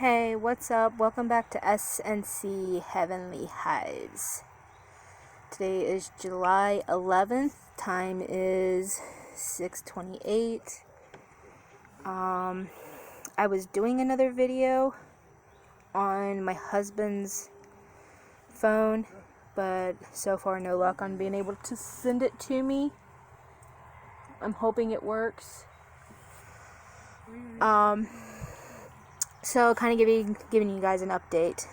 Hey, what's up? Welcome back to S&C Heavenly Hives. Today is July 11th. Time is 6:28. I was doing another video on my husband's phone, but so far no luck on being able to send it to me. I'm hoping it works. So kind of giving you guys an update.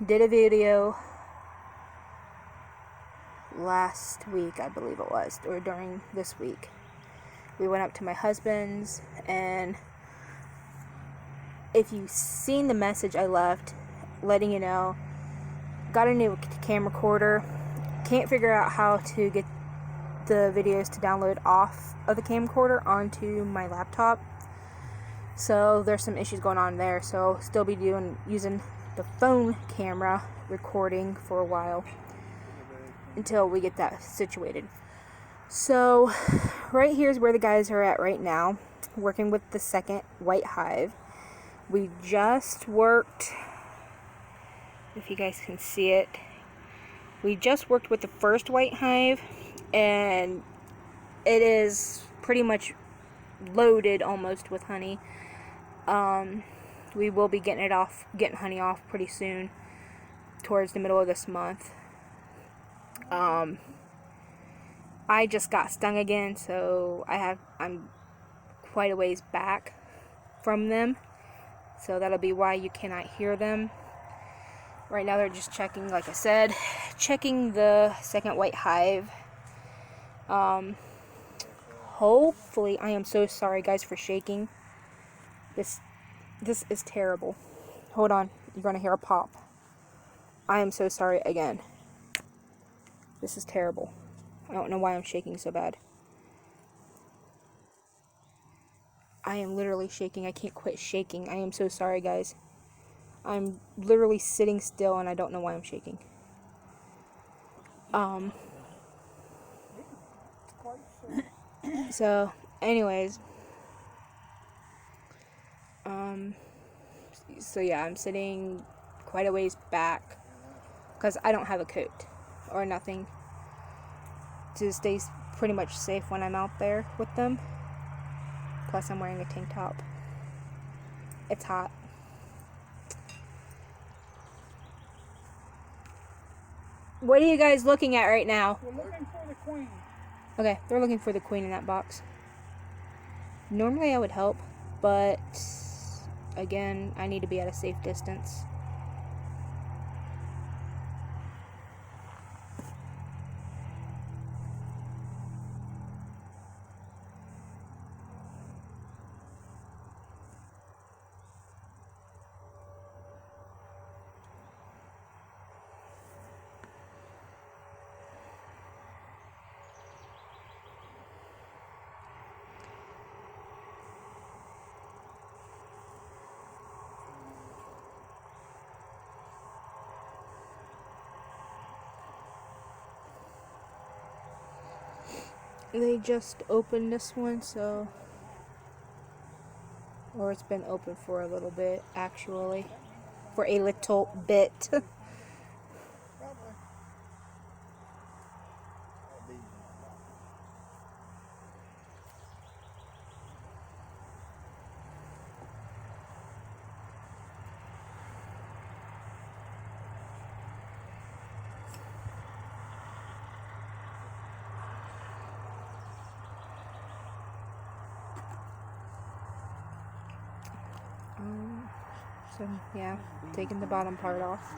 Did a video last week, I believe it was, or during this week. We went up to my husband's, and if you've seen the message I left, letting you know, got a new camera recorder. Can't figure out how to get the videos to download off of the camcorder onto my laptop. So there's some issues going on there. So still be using the phone camera recording for a while until we get that situated. So right here is where the guys are at right now, working with the second white hive. We just worked, if you guys can see it, we just worked with the first white hive, and it is pretty much loaded almost with honey. We will be getting honey off pretty soon, towards the middle of this month. I just got stung again, so I'm quite a ways back from them, so that'll be why you cannot hear them. Right now they're just checking, like I said, checking the second white hive. Hopefully, I am so sorry guys for shaking. This is terrible. Hold on, you're gonna hear a pop. I am so sorry again. This is terrible. I don't know why I'm shaking so bad. I am literally shaking. I can't quit shaking. I am so sorry guys. I'm literally sitting still and I don't know why I'm shaking. So anyways, so yeah, I'm sitting quite a ways back because I don't have a coat or nothing to stay pretty much safe when I'm out there with them. Plus I'm wearing a tank top. It's hot. What are you guys looking at right now? We're looking for the queen. Okay, they're looking for the queen in that box. Normally I would help, but again, I need to be at a safe distance. They just opened this one, so, or it's been open for a little bit, actually, for a little bit. So yeah, taking the bottom part off.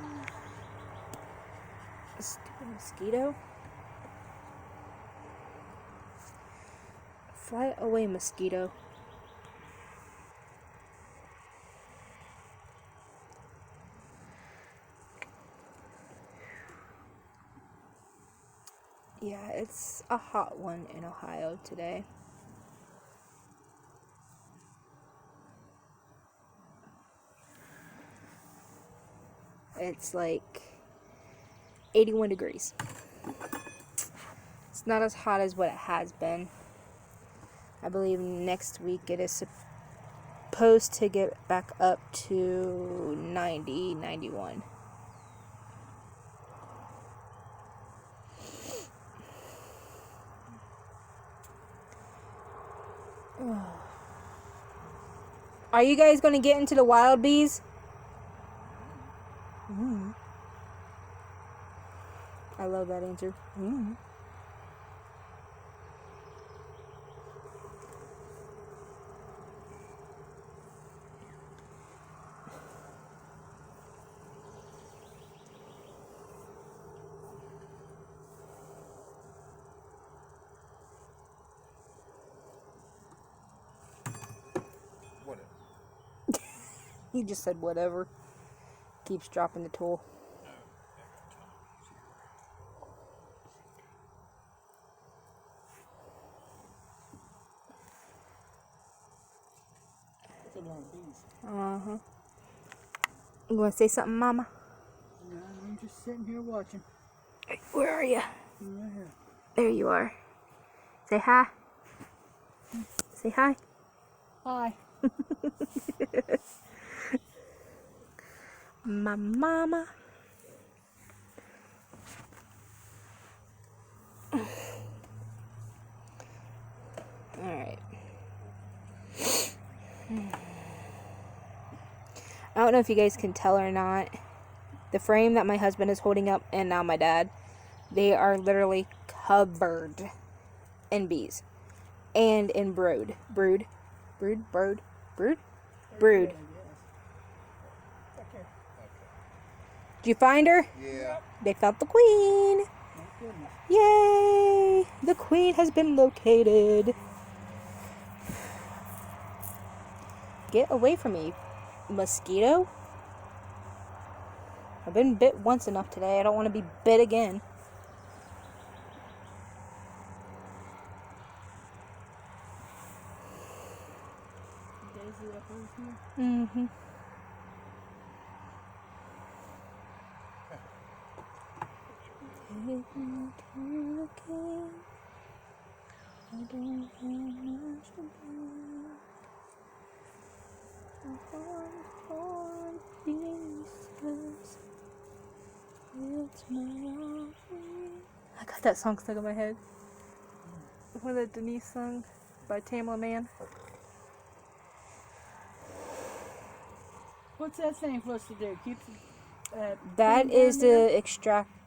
Stupid mosquito. Fly away, mosquito. Yeah, it's a hot one in Ohio today. It's like 81 degrees. It's not as hot as what it has been. I believe next week it is supposed to get back up to 90, 91. Are you guys going to get into the wild bees? I love that answer. Whatever. He just said whatever. Keeps dropping the tool. You want to say something, Mama? No, I'm just sitting here watching. Where are you? I'm right here. There you are. Say hi. Say hi. Hi. My mama. Alright. I don't know if you guys can tell or not. The frame that my husband is holding up and now my dad, they are literally covered in bees. And in brood. Brood. Did you find her? Yeah. They found the queen. Thank goodness. Yay! The queen has been located. Get away from me, mosquito. I've been bit once enough today. I don't want to be bit again. Daisy up over here. Mm-hmm. I got that song stuck in my head. One that Denise sung by Tamla Man. What's that thing supposed to do? Keeps That queen is down there? the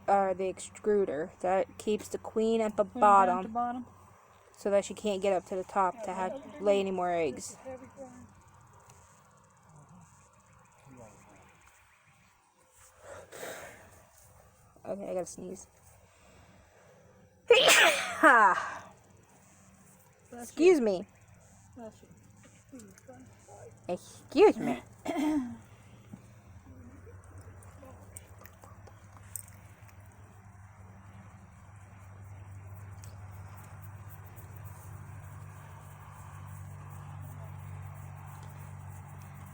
the extruder that keeps the queen at the Queen down at bottom the bottom. so that she can't get up to the top to have lay any more eggs. Okay, I gotta sneeze. Excuse me. Excuse me.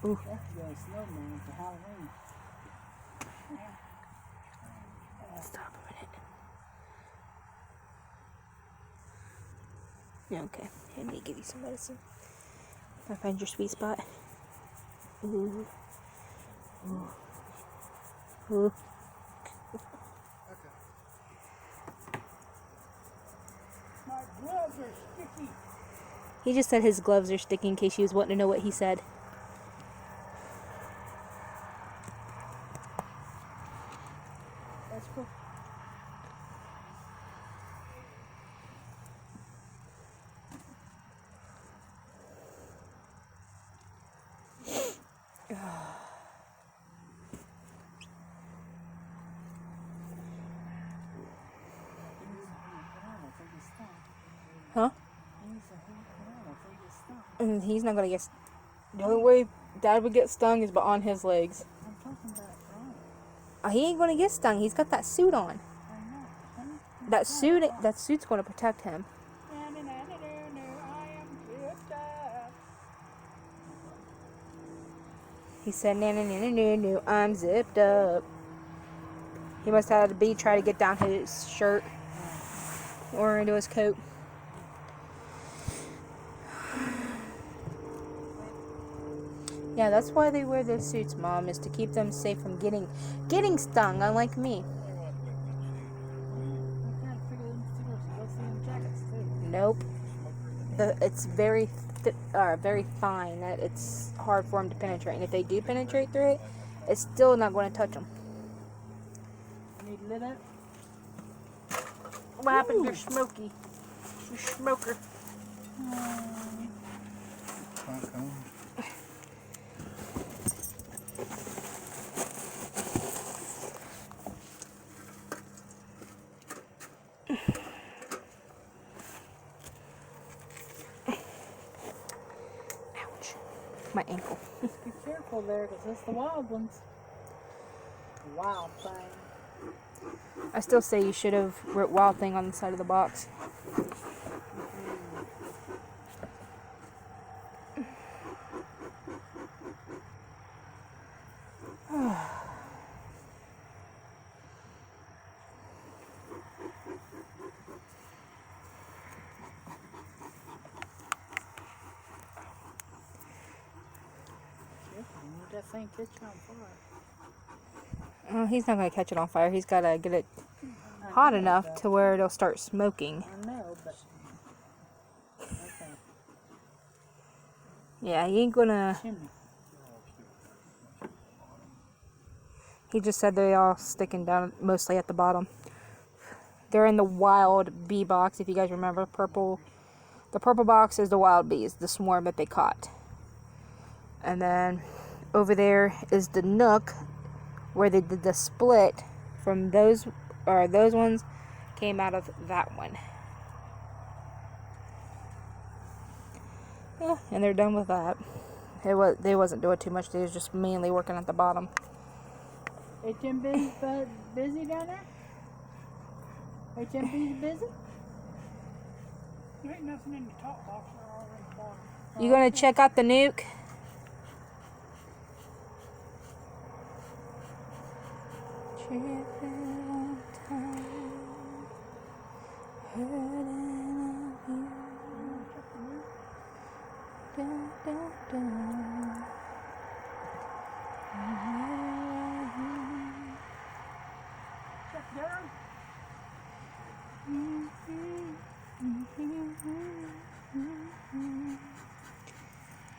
Ooh. That's the snowman for Halloween. Stop a minute. Yeah, okay. I need to give you some medicine. I find your sweet spot. Ooh. Ooh. Ooh. My gloves are sticky. He just said his gloves are sticky in case you was wanting to know what he said. That's cool. Huh? And he's not gonna get. The only way Dad would get stung is on his legs. I'm talking about Brian. Oh, he ain't gonna get stung. He's got that suit on. I know. That suit's gonna protect him. I am zipped up. He said, no, I'm zipped up. He must have had a bee try to get down his shirt or into his coat. Yeah, that's why they wear those suits, Mom, is to keep them safe from getting stung, unlike me. I can't figure them stickers. Go see them jackets too. Nope. It's very very fine that it's hard for them to penetrate, and if they do penetrate through it, it's still not going to touch them. Need lit up. What happened to your smoky? Your smoker. Ouch. My ankle. Be careful there, because it's the wild ones. The wild thing. I still say you should have wrote Wild Thing on the side of the box. That thing catch on fire. Oh, he's not going to catch it on fire. He's got to get it hot enough to where it'll start smoking. I know, but okay. Yeah, he ain't going to... Chimney. He just said they all sticking down mostly at the bottom. They're in the wild bee box, if you guys remember. Purple. The purple box is the wild bees, the swarm that they caught. And then over there is the nook where they did the split from those, or those ones came out of that one. Yeah, and they're done with that. They wasn't doing too much. They was just mainly working at the bottom. HMB's busy down there? HMB's busy? There ain't nothing in the top box. They're all in the bottom. You gonna check out the nuke? Check there.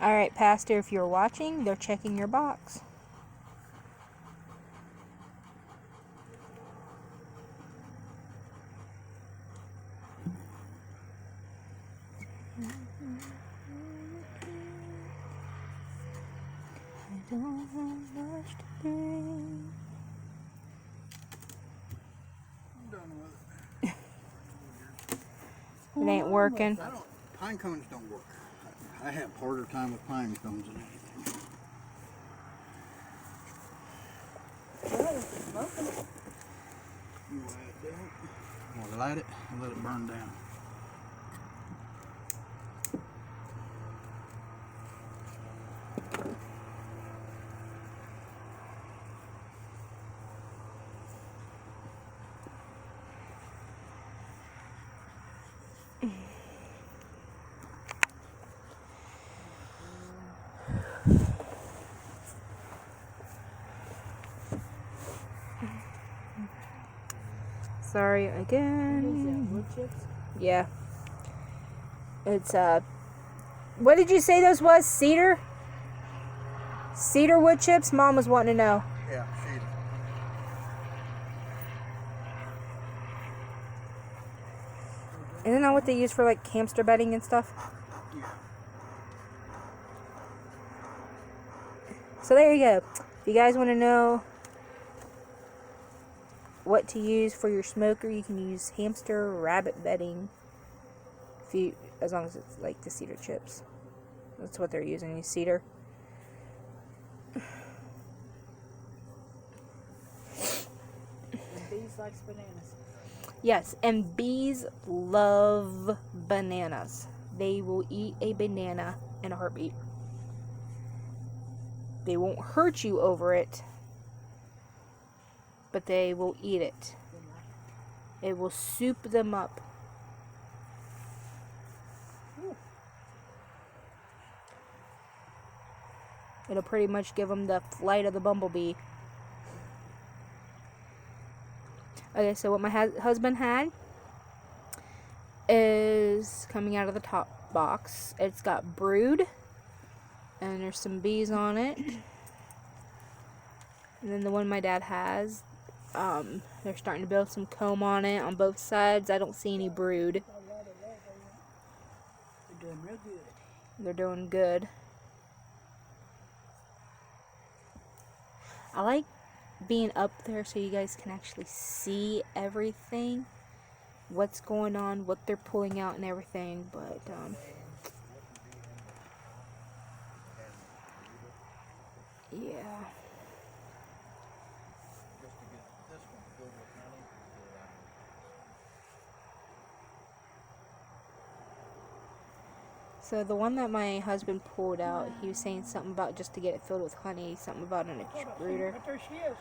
Alright, Pastor, if you're watching, they're checking your box. I don't have much to bring. I'm done with it. It ain't working. Pine cones don't work. I have harder time with pine cones than anything. You light it down. I'm gonna light it and let it burn down. Sorry again. What is that, wood chips? Yeah. It's what did you say those was? Cedar? Cedar wood chips? Mom was wanting to know. Yeah, shade. Isn't that what they use for like hamster bedding and stuff? Yeah. So there you go. If you guys want to know what to use for your smoker, you can use hamster or rabbit bedding. As long as it's like the cedar chips. That's what they're using, is cedar. And bees likes bananas. Yes, and bees love bananas. They will eat a banana in a heartbeat. They won't hurt you over it, but they will eat it. It will soup them up. It'll pretty much give them the flight of the bumblebee. Okay, so what my husband had is coming out of the top box. It's got brood, and there's some bees on it. And then the one my dad has, they're starting to build some comb on it on both sides. I don't see any brood. They're doing real good. They're doing good. I like being up there so you guys can actually see everything, what's going on, what they're pulling out and everything, but yeah. So the one that my husband pulled out, he was saying something about just to get it filled with honey, something about an extruder. Right there she is.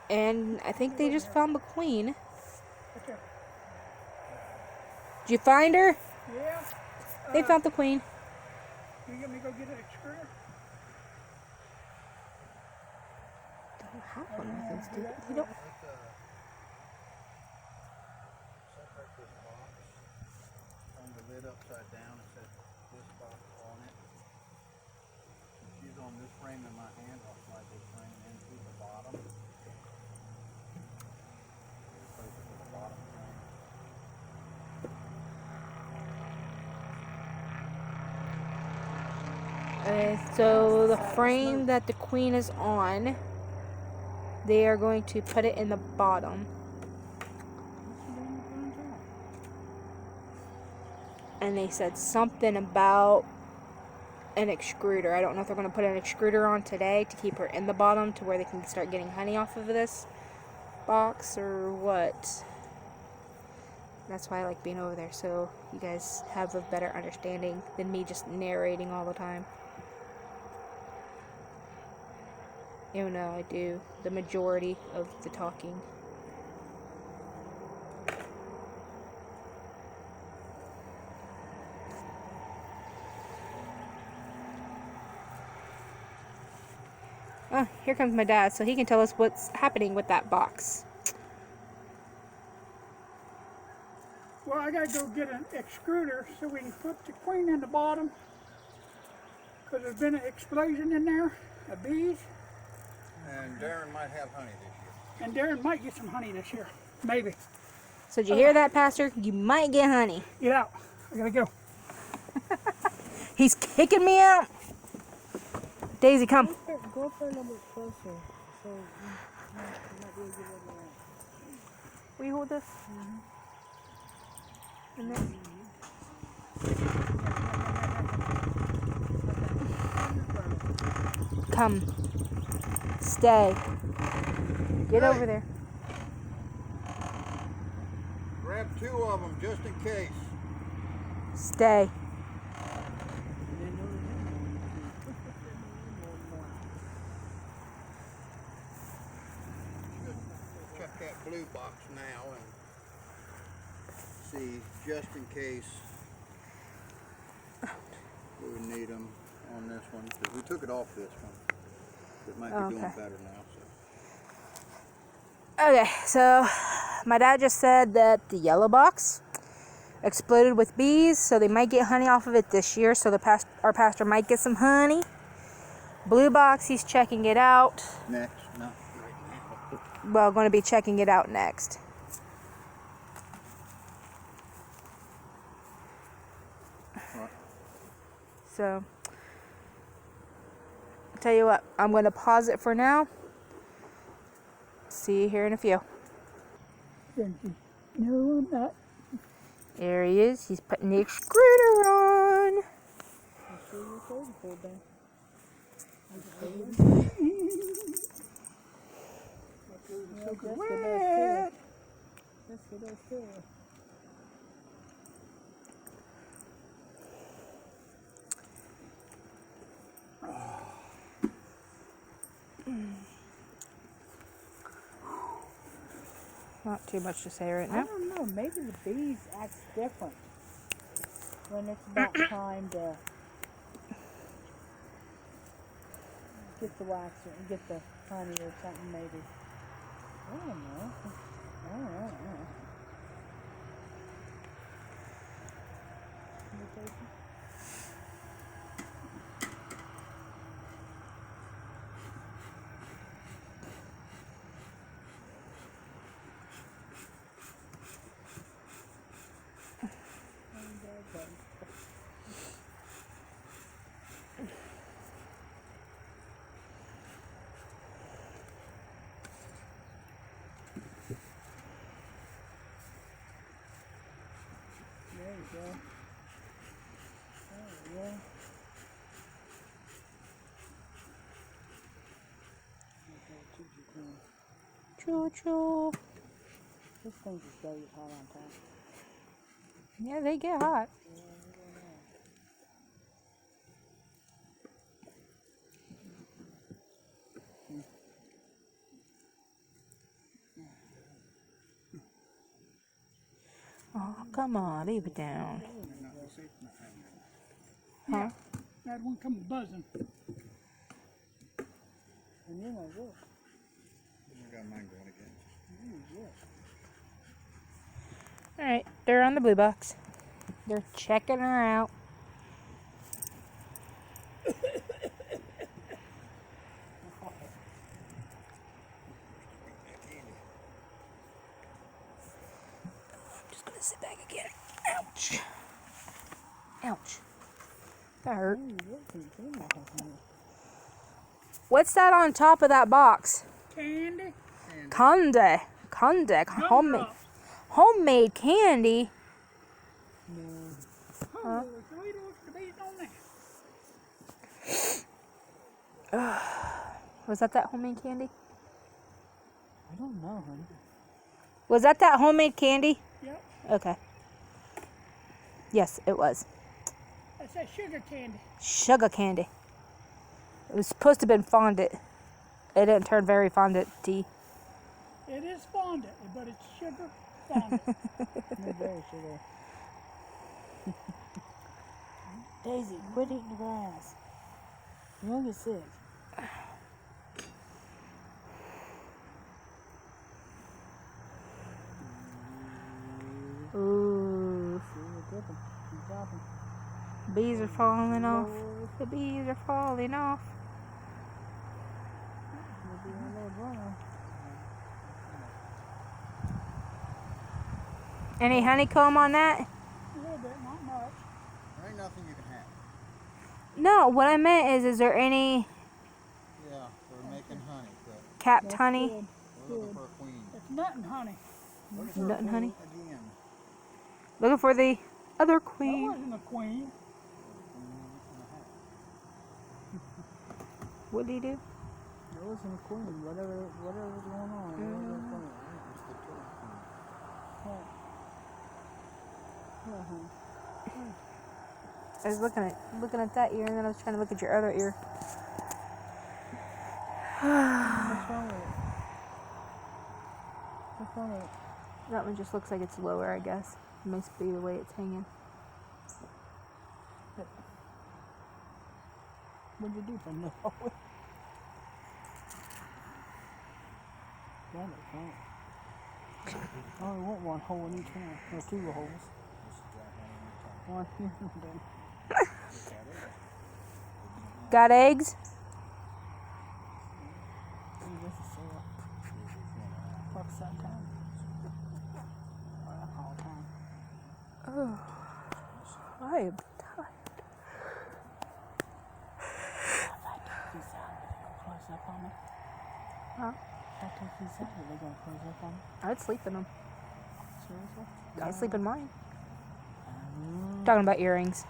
And I think they just found the queen. Right there. Did you find her? Yeah. They found the queen. You get me go get an extruder? Don't have one of those, do they? Don't. Separate this box. Turn the lid upside down and set this box on it. She's on this frame in my hand. I'll slide this frame into the bottom. Place it with the bottom frame. So the frame that the queen is on, they are going to put it in the bottom. And they said something about an extruder. I don't know if they're going to put an extruder on today to keep her in the bottom to where they can start getting honey off of this box or what. That's why I like being over there, so you guys have a better understanding than me just narrating all the time. Even though I do the majority of the talking. Oh, here comes my dad, so he can tell us what's happening with that box. Well, I gotta go get an extruder so we can put the queen in the bottom. Because there's been an explosion in there of bees. And Darren might have honey this year. And Darren might get some honey this year. Maybe. So did you hear that, Pastor? You might get honey. Get out. I gotta go. He's kicking me out. Daisy, come. Go up there a little bit closer. So you might be able to get over there. Will you hold this? And this? Come. Stay. Get over there. Grab 2 of them just in case. Stay. Check that blue box now and see just in case we would need them on this one, because we took it off this one. It might be doing better now. Okay, so my dad just said that the yellow box exploded with bees, so they might get honey off of it this year, so our pastor might get some honey. Blue box, he's checking it out. Next, not right now. Well, going to be checking it out next. What? So, I'll tell you what, I'm going to pause it for now. See you here in a few. No, I'm not. There he is. He's putting the extruder on. Not too much to say right I now. don't know. Maybe the bees act different when it's about time to get the wax or get the honey or something maybe. I don't know. I don't know. There you go. There you go. Choo choo. This thing just gotta get hot on top. Yeah, they get hot. Oh, come on, leave it down. Huh? That one come buzzing. And you know what? I got mine going again. Alright, they're on the blue box. They're checking her out. Just gonna sit back again. Ouch. Ouch. That hurt. What's that on top of that box? Candy. Candy. Homemade candy. Oh, Toledo bees on there. Was that homemade candy? I don't know, honey. Was that homemade candy? Yep. Okay. Yes, it was. That's that sugar candy. Sugar candy. It was supposed to have been fondant. It didn't turn very fondant-y. It is fondant, but it's sugar fondant. No very sugar. Daisy, quit eating the grass. You won't get sick. Ooh. See, you're dipping. You're dropping. Bees are falling off. The bees are falling off. You'll be a little dry. Any honeycomb on that? A little bit, not much. There ain't nothing you can have. No, what I meant is there any Yeah, we're making honey, but capped honey? Good. we're looking for a queen. It's nutting honey. Looking for a Nutting honey? queen again. Looking for the other That queen. wasn't a queen. What did he do? There wasn't a queen. Whatever was going on. There wasn't a queen. It's the turtle queen. Yeah, honey. I was looking at that ear, and then I was trying to look at your other ear. What's wrong with it? What's wrong with it? That one just looks like it's lower, I guess. It must be the way it's hanging. What'd you do from the hole? That looks right. I only want one hole in each one. Or two holes. One here and one there. Got eggs? Ooh, this is sore. Fuck's that time. Or alcohol time. Oh, I am tired. If I take these out, are they gonna close up on me? Huh? If I take these out, are they gonna close up on me? I'd sleep in them. Seriously? I sleep in mine. Talking about earrings,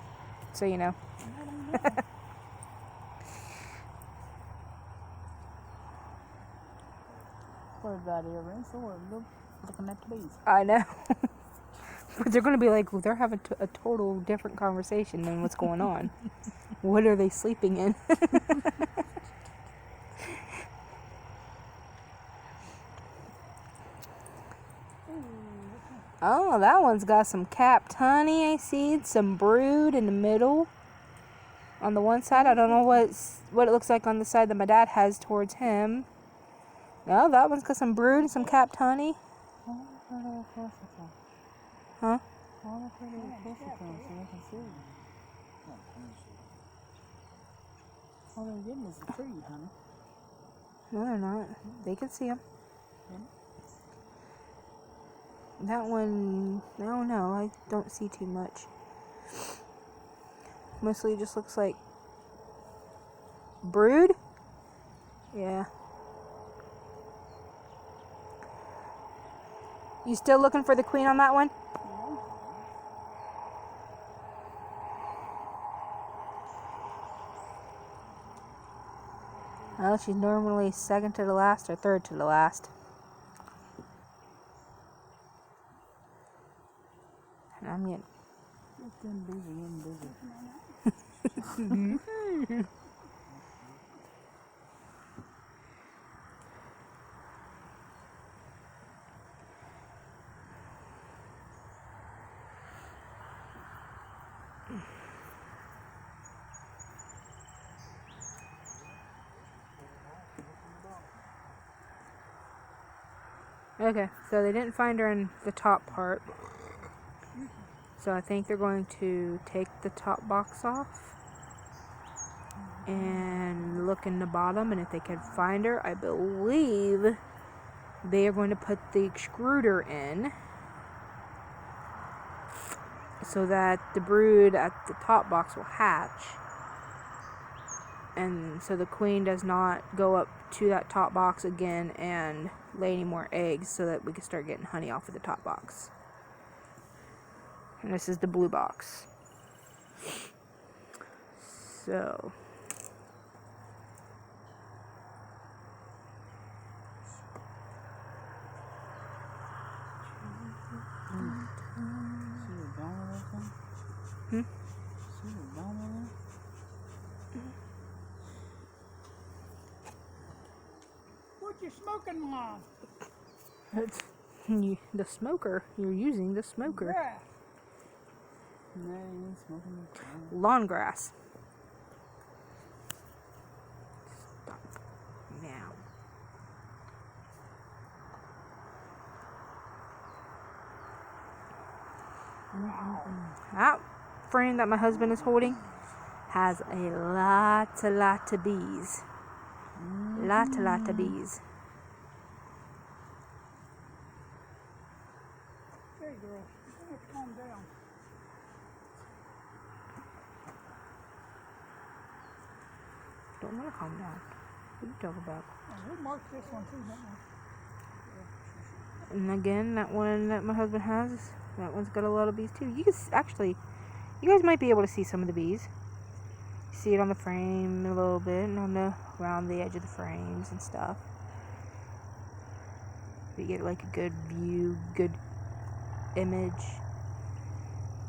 so you know. I don't know. What about earrings? So we're looking at the bees. I know. But they're going to be like, well, they're having a total different conversation than what's going on. What are they sleeping in? Oh, that one's got some capped honey, I see. Some brood in the middle. on the one side. I don't know what it looks like on the side that my dad has towards him. No, that one's got some brood and some capped honey. Huh? All the little closer to them so they can see. All they're getting is the tree, honey. No, they're not. They can see them. Yep. That one, I don't know. I don't see too much. Mostly just looks like brood. Yeah. You still looking for the queen on that one? Well, she's normally second to the last or third to the last. And I'm getting... Let them busy. Okay, so they didn't find her in the top part. So I think they're going to take the top box off and look in the bottom, and if they can find her, I believe they are going to put the extruder in so that the brood at the top box will hatch, and so the queen does not go up to that top box again and lay any more eggs, so that we can start getting honey off of the top box. And this is the blue box. So See the dome What you smoking on? the smoker. You're using the smoker. Grass. No, you ain't smoking the Lawn grass. Stop now. That frame that my husband is holding has a lot of bees. Lot of bees. Hey, girl. You have to calm down. Don't want to calm down. What are you talking about? Oh, we marked this one too, didn't we? And again, that one that my husband has, that one's got a lot of bees too. You can actually, you guys might be able to see some of the bees. You see it on the frame a little bit, and on the around the edge of the frames and stuff. You get like a good view, good image.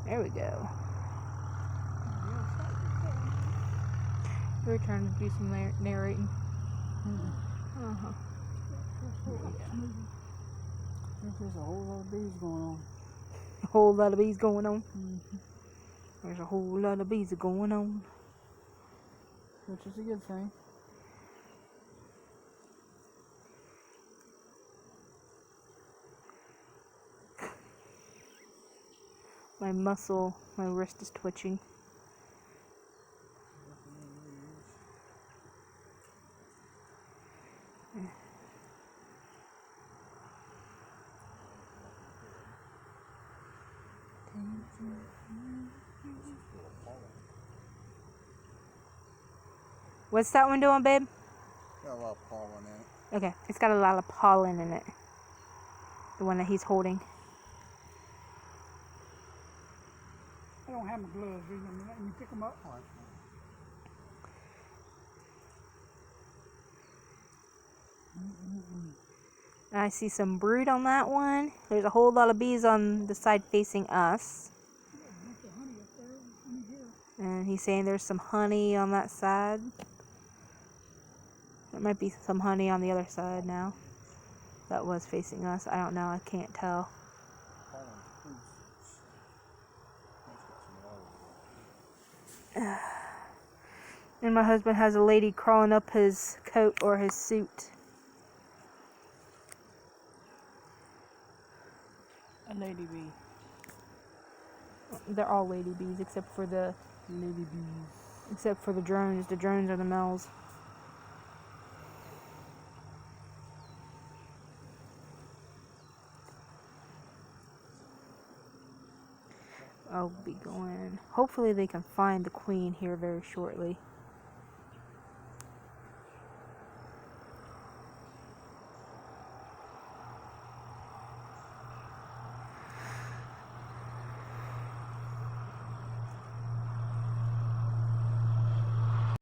There we go. We're trying to do some narrating. Uh-huh. There's a whole lot of bees going on. A whole lot of bees going on. Mm-hmm. There's a whole lot of bees going on. Which is a good thing. My wrist is twitching. What's that one doing, babe? Got a lot of pollen in it. Okay, it's got a lot of pollen in it. The one that he's holding. I don't have my gloves. Are you letting me pick them up? I see some brood on that one. There's a whole lot of bees on the side facing us. Honey up there. Honey here. And he's saying there's some honey on that side. There might be some honey on the other side now. That was facing us. I don't know. I can't tell. And my husband has a lady crawling up his coat or his suit. A lady bee. They're all lady bees except for the Lady bees. except for the drones. The drones are the males. I'll be going. Hopefully they can find the queen here very shortly.